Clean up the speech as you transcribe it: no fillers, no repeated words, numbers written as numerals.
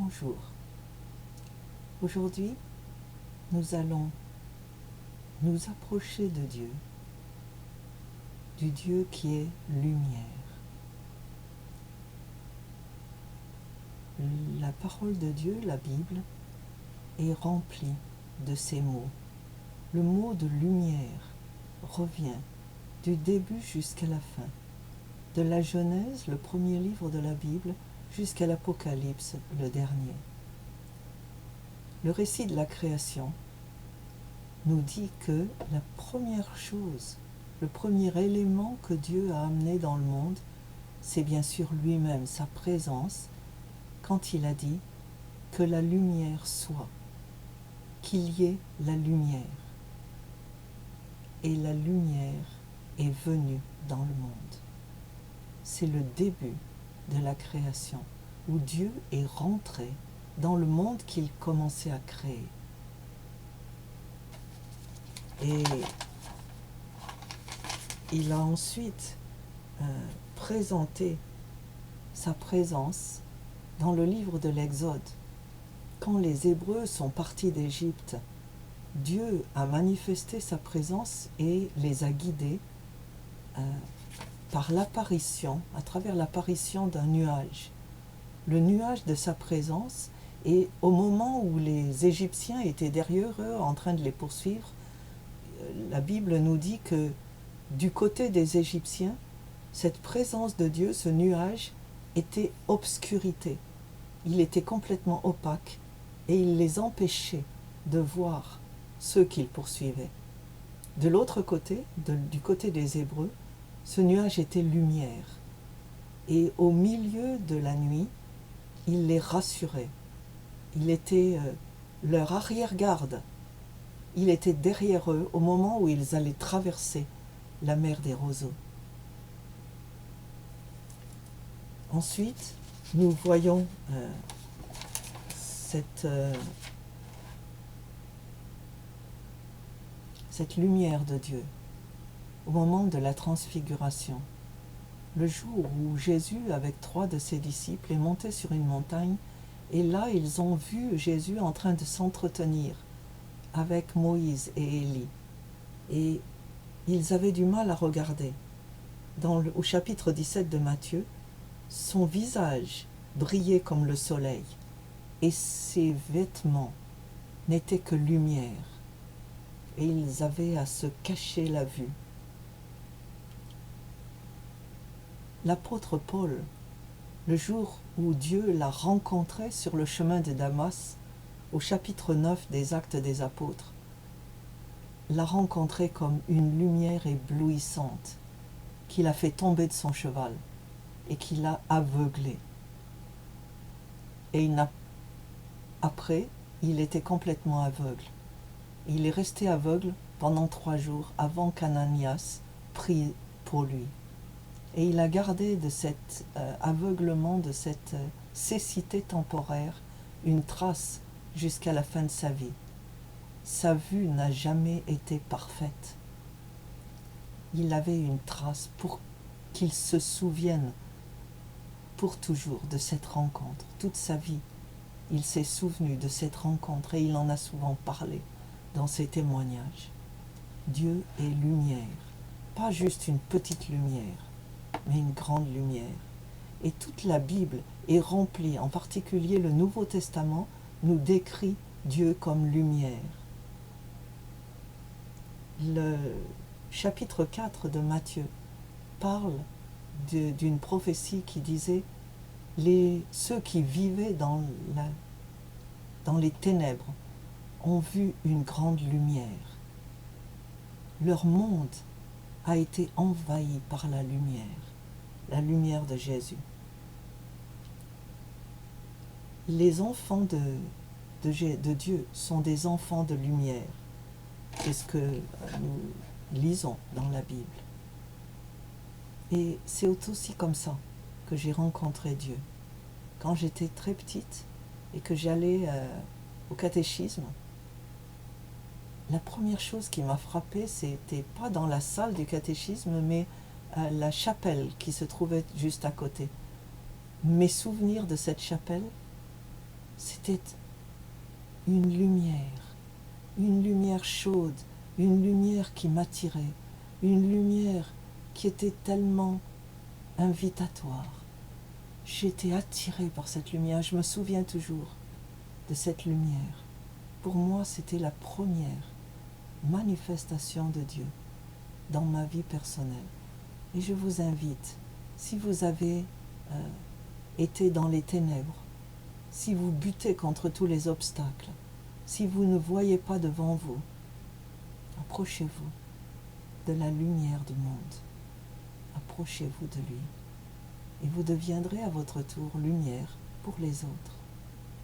Bonjour. Aujourd'hui, nous allons nous approcher de Dieu, du Dieu qui est lumière. La parole de Dieu, la Bible, est remplie de ces mots. Le mot de lumière revient du début jusqu'à la fin, de la Genèse, le premier livre de la Bible, jusqu'à l'Apocalypse, le dernier. Le récit de la création nous dit que la première chose, le premier élément que Dieu a amené dans le monde, c'est bien sûr lui-même, sa présence, quand il a dit que la lumière soit, qu'il y ait la lumière. Et la lumière est venue dans le monde. C'est le début de la création, où Dieu est rentré dans le monde qu'il commençait à créer. Et il a ensuite présenté sa présence dans le livre de l'Exode. Quand les Hébreux sont partis d'Égypte, Dieu a manifesté sa présence et les a guidés par l'apparition, à travers l'apparition d'un nuage. Le nuage de sa présence, et au moment où les Égyptiens étaient derrière eux en train de les poursuivre, la Bible nous dit que du côté des Égyptiens, cette présence de Dieu, ce nuage, était obscurité. Il était complètement opaque et il les empêchait de voir ceux qu'ils poursuivaient. De l'autre côté, du côté des Hébreux, ce nuage était lumière. Et au milieu de la nuit, il les rassurait. Il était leur arrière-garde. Il était derrière eux au moment où ils allaient traverser la mer des roseaux. Ensuite, nous voyons cette lumière de Dieu au moment de la transfiguration. Le jour où Jésus, avec 3 de ses disciples, est monté sur une montagne, et là, ils ont vu Jésus en train de s'entretenir avec Moïse et Élie. Et ils avaient du mal à regarder. Au chapitre 17 de Matthieu, son visage brillait comme le soleil, et ses vêtements n'étaient que lumière, et ils avaient à se cacher la vue. L'apôtre Paul, le jour où Dieu l'a rencontré sur le chemin de Damas, au chapitre 9 des Actes des Apôtres, l'a rencontré comme une lumière éblouissante qui l'a fait tomber de son cheval et qui l'a aveuglé. Et après, il était complètement aveugle. Il est resté aveugle pendant 3 jours avant qu'Ananias prie pour lui. Et il a gardé de cet aveuglement, de cette cécité temporaire, une trace jusqu'à la fin de sa vie. Sa vue n'a jamais été parfaite. Il avait une trace pour qu'il se souvienne pour toujours de cette rencontre. Toute sa vie, il s'est souvenu de cette rencontre et il en a souvent parlé dans ses témoignages. Dieu est lumière, pas juste une petite lumière, mais une grande lumière. Et toute la Bible est remplie, en particulier le Nouveau Testament, nous décrit Dieu comme lumière. Le chapitre 4 de Matthieu parle d'une prophétie qui disait ceux qui vivaient dans les ténèbres ont vu une grande lumière. Leur monde a été envahi par la lumière de Jésus. Les enfants de Dieu sont des enfants de lumière. C'est ce que nous lisons dans la Bible. Et c'est aussi comme ça que j'ai rencontré Dieu. Quand j'étais très petite et que j'allais au catéchisme, la première chose qui m'a frappée, c'était pas dans la salle du catéchisme, mais la chapelle qui se trouvait juste à côté. Mes souvenirs de cette chapelle, C'était une lumière chaude, une lumière qui m'attirait, une lumière qui était tellement invitatoire. J'étais attirée par cette lumière, je me souviens toujours de cette lumière. Pour moi, c'était la première manifestation de Dieu dans ma vie personnelle. Et je vous invite, si vous avez été dans les ténèbres, si vous butez contre tous les obstacles, si vous ne voyez pas devant vous, approchez-vous de la lumière du monde. Approchez-vous de lui. Et vous deviendrez à votre tour lumière pour les autres.